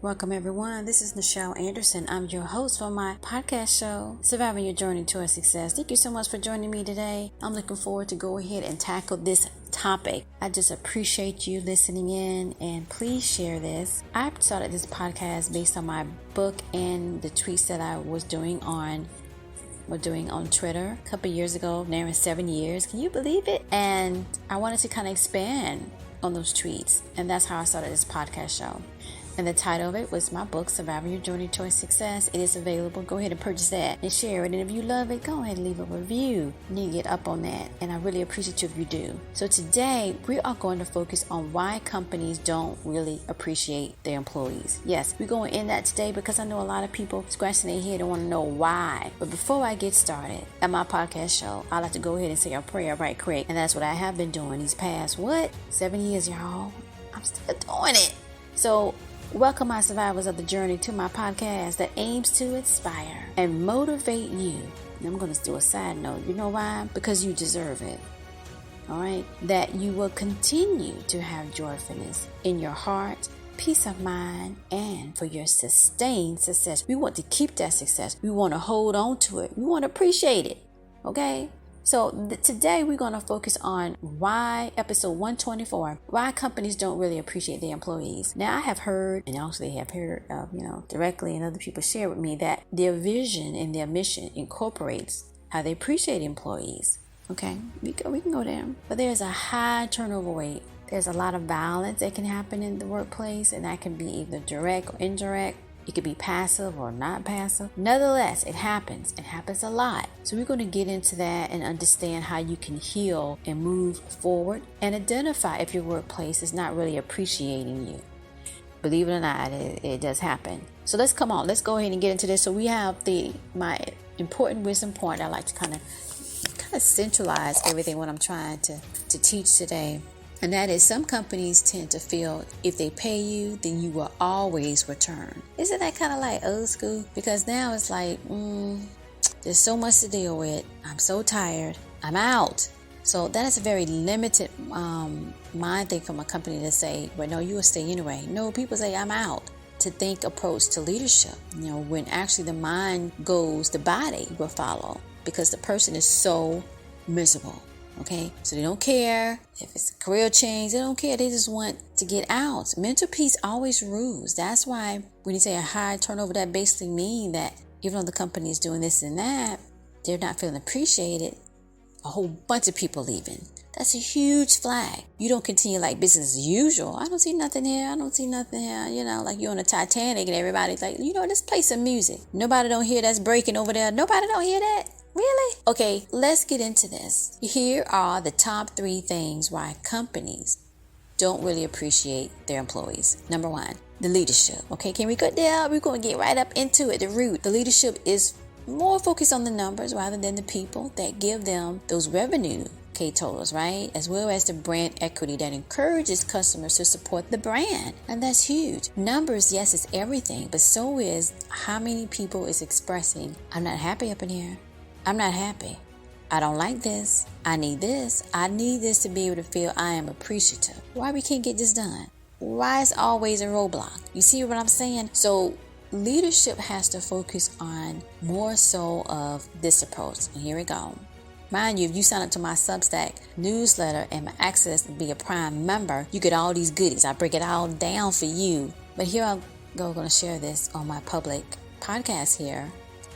Welcome everyone. This is Nichelle Anderson. I'm your host for my podcast show, Surviving Your Journey Towards Success. Thank you so much for joining me today. I'm looking forward to go ahead and tackle this topic. I just appreciate you listening in, and please share this. I started this podcast based on my book and the tweets that I was doing on Twitter a couple years ago, now in 7 years. Can you believe it? And I wanted to kind of expand on those tweets, and that's how I started this podcast show. And the title of it was my book, Surviving Your Journey Towards Success. It is available. Go ahead and purchase that and share it. And if you love it, go ahead and leave a review. You need to get up on that. And I really appreciate you if you do. So today, we are going to focus on why companies don't really appreciate their employees. Yes, we're going in that today because I know a lot of people scratching their head and want to know why. But before I get started at my podcast show, I like to go ahead and say a prayer right quick. And that's what I have been doing these past, 7 years, y'all. I'm still doing it. So, welcome my survivors of the journey to my podcast that aims to inspire and motivate you. And I'm going to do a side note. You know why? Because you deserve it. All right? That you will continue to have joyfulness in your heart, peace of mind, and for your sustained success. We want to keep that success. We want to hold on to it. We want to appreciate it. Okay? So today we're going to focus on episode 124, why companies don't really appreciate their employees. Now I have heard, and also they have heard directly, and other people share with me that their vision and their mission incorporates how they appreciate employees. Okay, we can go down. But there's a high turnover rate. There's a lot of violence that can happen in the workplace, and that can be either direct or indirect. It could be passive or not passive. Nevertheless, it happens. It happens a lot. So we're going to get into that and understand how you can heal and move forward and identify if your workplace is not really appreciating you. Believe it or not, it does happen. So let's go ahead and get into this. So we have my important wisdom point. I like to kind of centralize everything what I'm trying to teach today. And that is, some companies tend to feel if they pay you, then you will always return. Isn't that kind of like old school? Because now it's like, there's so much to deal with. I'm so tired. I'm out. So that is a very limited mind thing from a company to say, well, no, you will stay anyway. No, people say, I'm out. To think approach to leadership. When actually the mind goes, the body will follow because the person is so miserable. Okay, so they don't care if it's a career change. They don't care. They just want to get out. Mental peace always rules. That's why when you say a high turnover, that basically means that even though the company is doing this and that, they're not feeling appreciated. A whole bunch of people leaving. That's a huge flag. You don't continue like business as usual. I don't see nothing here. Like you're on a Titanic and everybody's like, let's play some music. Nobody don't hear that's breaking over there. Nobody don't hear that. Really? Okay, let's get into this. Here are the top 3 things why companies don't really appreciate their employees. Number 1, the leadership. Okay, can we go there? We're going to get right up into it. The root. The leadership is more focused on the numbers rather than the people that give them those revenue totals, right? As well as the brand equity that encourages customers to support the brand. And that's huge. Numbers, yes, is everything, but so is how many people is expressing, I'm not happy up in here. I'm not happy. I don't like this. I need this. I need this to be able to feel I am appreciative. Why we can't get this done? Why is always a roadblock? You see what I'm saying? So leadership has to focus on more so of this approach. And here we go. Mind you, if you sign up to my Substack newsletter and my access to be a Prime member, you get all these goodies. I break it all down for you. But here I'm going to share this on my public podcast here.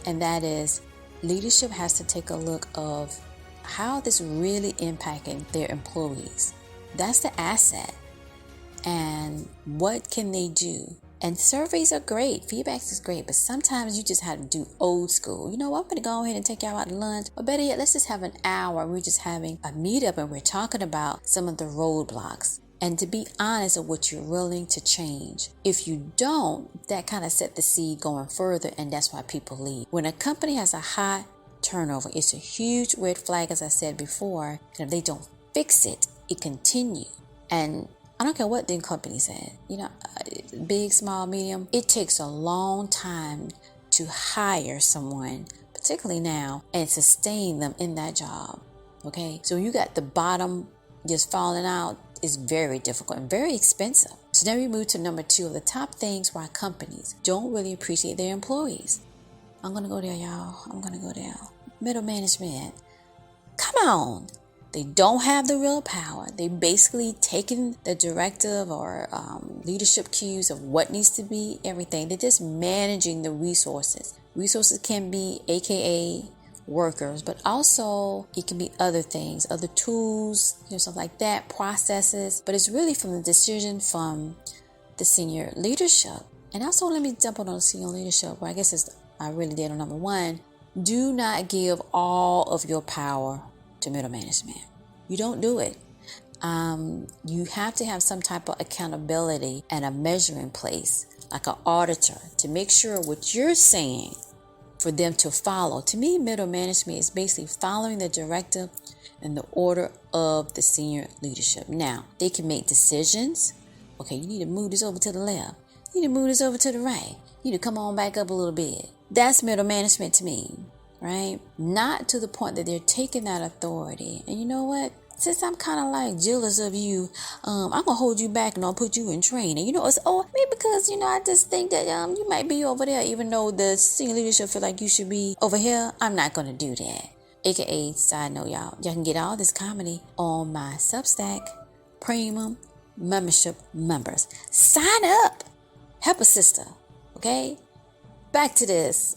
And that is, leadership has to take a look of how this really impacting their employees. That's the asset. And what can they do? And surveys are great. Feedback is great. But sometimes you just have to do old school. I'm going to go ahead and take y'all out to lunch. Or better yet, let's just have an hour. We're just having a meetup and we're talking about some of the roadblocks. And to be honest of what you're willing to change. If you don't, that kind of set the seed going further, and that's why people leave. When a company has a high turnover, it's a huge red flag, as I said before. And if they don't fix it, it continues. And I don't care what the company said, big, small, medium, it takes a long time to hire someone, particularly now, and sustain them in that job. Okay, so you got the bottom just falling out. Is very difficult and very expensive. So now we move to number 2 of the top things why companies don't really appreciate their employees. I'm going to go there, y'all. I'm going to go there. Middle management. Come on. They don't have the real power. They basically taking the directive or leadership cues of what needs to be, everything. They're just managing the resources. Resources can be AKA workers, but also it can be other things, other tools, stuff like that, processes. But it's really from the decision from the senior leadership. And also, let me jump on the senior leadership, where I really did on number 1. Do not give all of your power to middle management. You don't do it. You have to have some type of accountability and a measure in place, like an auditor, to make sure what you're saying for them to follow. To me, middle management is basically following the directive and the order of the senior leadership. Now, they can make decisions. Okay, you need to move this over to the left. You need to move this over to the right. You need to come on back up a little bit. That's middle management to me, right? Not to the point that they're taking that authority. And you know what? Since I'm kind of like jealous of you, I'm going to hold you back and I'll put you in training. It's, maybe because, I just think that you might be over there, even though the senior leadership feel like you should be over here. I'm not going to do that. AKA, side note, y'all can get all this comedy on my Substack Premium membership members. Sign up. Help a sister. Okay? Back to this.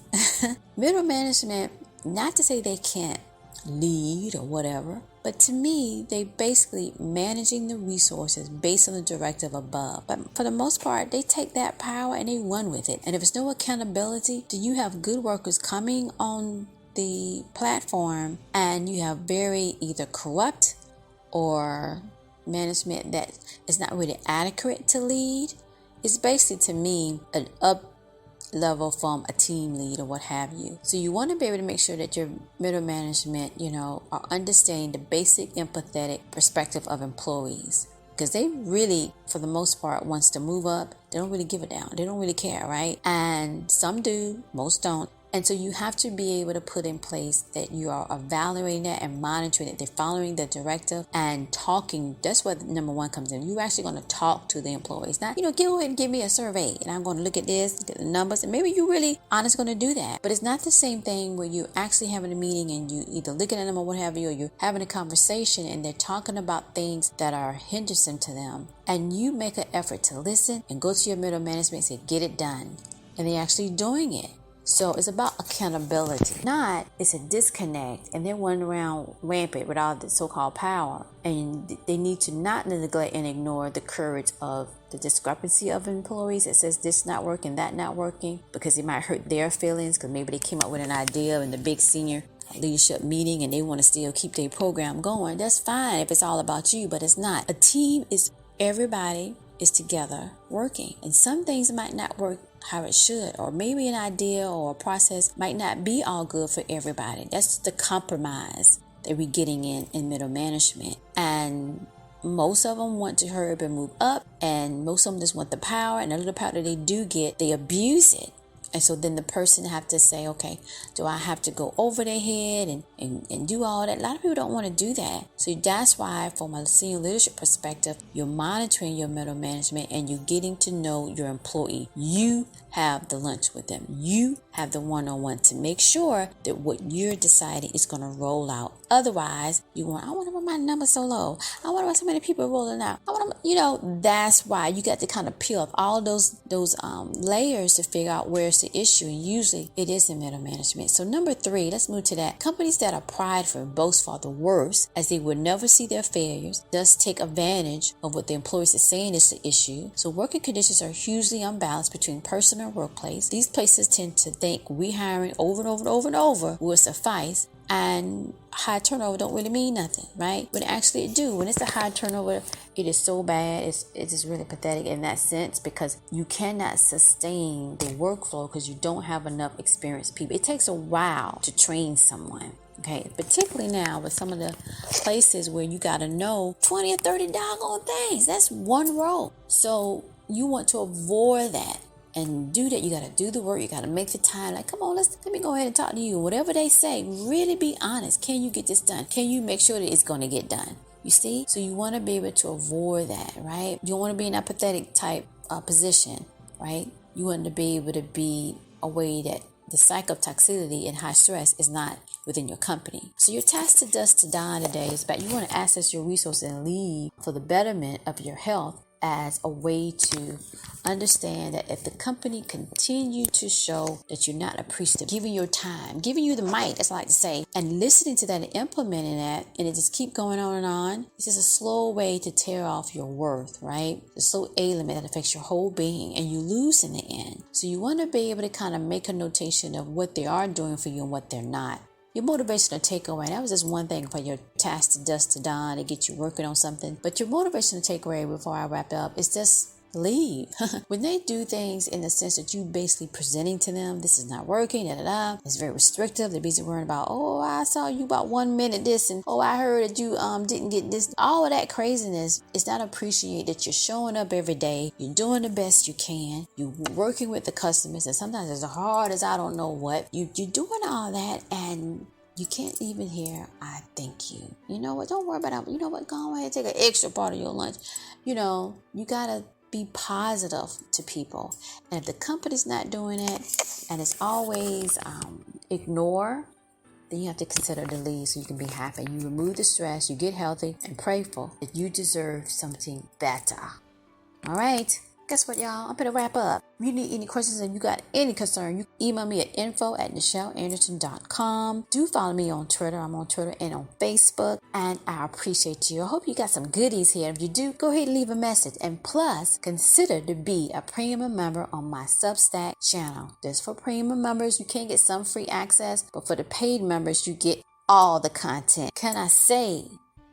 Middle management, not to say they can't lead or whatever, but to me, they basically managing the resources based on the directive above. But for the most part, they take that power and they run with it. And if there's no accountability, do you have good workers coming on the platform and you have very either corrupt or management that is not really adequate to lead? It's basically, to me, an up level from a team lead or what have you. So you want to be able to make sure that your middle management, are understanding the basic empathetic perspective of employees. Because they really, for the most part, wants to move up. They don't really give a damn. They don't really care, right? And some do, most don't. And so you have to be able to put in place that you are evaluating that and monitoring it. They're following the directive and talking. That's what number 1 comes in. You're actually going to talk to the employees. Not, go ahead and give me a survey and I'm going to look at this, look at the numbers. And maybe you really honest going to do that. But it's not the same thing where you're actually having a meeting and you either looking at them or what have you, or you're having a conversation and they're talking about things that are hindrance to them. And you make an effort to listen and go to your middle management and say, get it done. And they're actually doing it. So it's about accountability. Not, it's a disconnect and they're running around rampant with all the so-called power. And they need to not neglect and ignore the courage of the discrepancy of employees. It says this not working, that not working, because it might hurt their feelings because maybe they came up with an idea in the big senior leadership meeting and they want to still keep their program going. That's fine if it's all about you, but it's not. A team is everybody is together working, and some things might not work how it should, or maybe an idea or a process might not be all good for everybody. That's the compromise that we're getting in middle management. And most of them want to hurry up and move up, and most of them just want the power, and the little power that they do get, they abuse it. And so then the person have to say, okay, do I have to go over their head and do all that? A lot of people don't want to do that. So that's why, from a senior leadership perspective, you're monitoring your middle management and you're getting to know your employee. You have the lunch with them. You have the one-on-one to make sure that what you're deciding is going to roll out. Otherwise, I wonder why my number's so low. I wonder why so many people are rolling out. That's why you got to kind of peel off all those layers to figure out where's the issue. And usually it is in middle management. So number 3, let's move to that. Companies that are prideful boast for the worst, as they would never see their failures, thus take advantage of what the employees are saying is the issue. So working conditions are hugely unbalanced between personal and workplace. These places tend to think we hiring over and over and over and over will suffice, and high turnover don't really mean nothing, right? But actually it do. When it's a high turnover, it is so bad. It's just really pathetic in that sense, because you cannot sustain the workflow because you don't have enough experienced people. It takes a while to train someone. Okay, particularly now with some of the places where you got to know 20 or 30 doggone things. That's one role. So you want to avoid that. And do that. You got to do the work. You got to make the time. Like, come on, let me go ahead and talk to you. Whatever they say, really be honest. Can you get this done? Can you make sure that it's going to get done? You see? So you want to be able to avoid that, right? You don't want to be in a pathetic type position, right? You want to be able to be a way that the cycle of toxicity and high stress is not within your company. So your task to dust to dawn today is about you want to access your resources and lead for the betterment of your health as a way to understand that if the company continue to show that you're not appreciative, giving your time, giving you the mic, as I like to say, and listening to that and implementing that, and it just keep going on, it's just a slow way to tear off your worth, right? It's a slow element that affects your whole being, and you lose in the end. So you want to be able to kind of make a notation of what they are doing for you and what they're not. Your motivational takeaway, that was just one thing for your task to dust to dawn to get you working on something. But your motivational takeaway before I wrap up is just leave. When they do things in the sense that you basically presenting to them, this is not working, it's very restrictive. They're busy worrying about, oh, I saw you about 1 minute this, and oh, I heard that you didn't get this. All of that craziness is not appreciate that you're showing up every day, you're doing the best you can, you're working with the customers, and sometimes it's as hard as I don't know what. You're doing all that, and you can't even hear, I thank you. You know what? Don't worry about it. You know what? Go ahead and take an extra part of your lunch. You gotta be positive to people. And if the company's not doing it and it's always ignore, then you have to consider the leave so you can be happy. You remove the stress, you get healthy, and prayerful that you deserve something better. All right. Guess what, y'all? I'm going to wrap up. If you need any questions and you got any concern, you can email me at info@NichelleAnderson.com. Do follow me on Twitter. I'm on Twitter and on Facebook. And I appreciate you. I hope you got some goodies here. If you do, go ahead and leave a message. And plus, consider to be a premium member on my Substack channel. Just for premium members, you can get some free access. But for the paid members, you get all the content. Can I say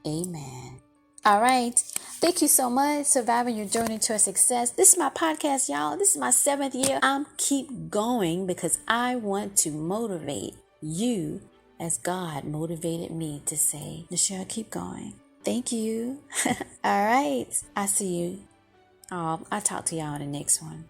amen? All right. Thank you so much. Surviving your journey to success. This is my podcast, y'all. This is my 7th year. I'm keep going because I want to motivate you as God motivated me to say, Nichelle, keep going. Thank you. All right. I see you. I'll talk to y'all in the next one.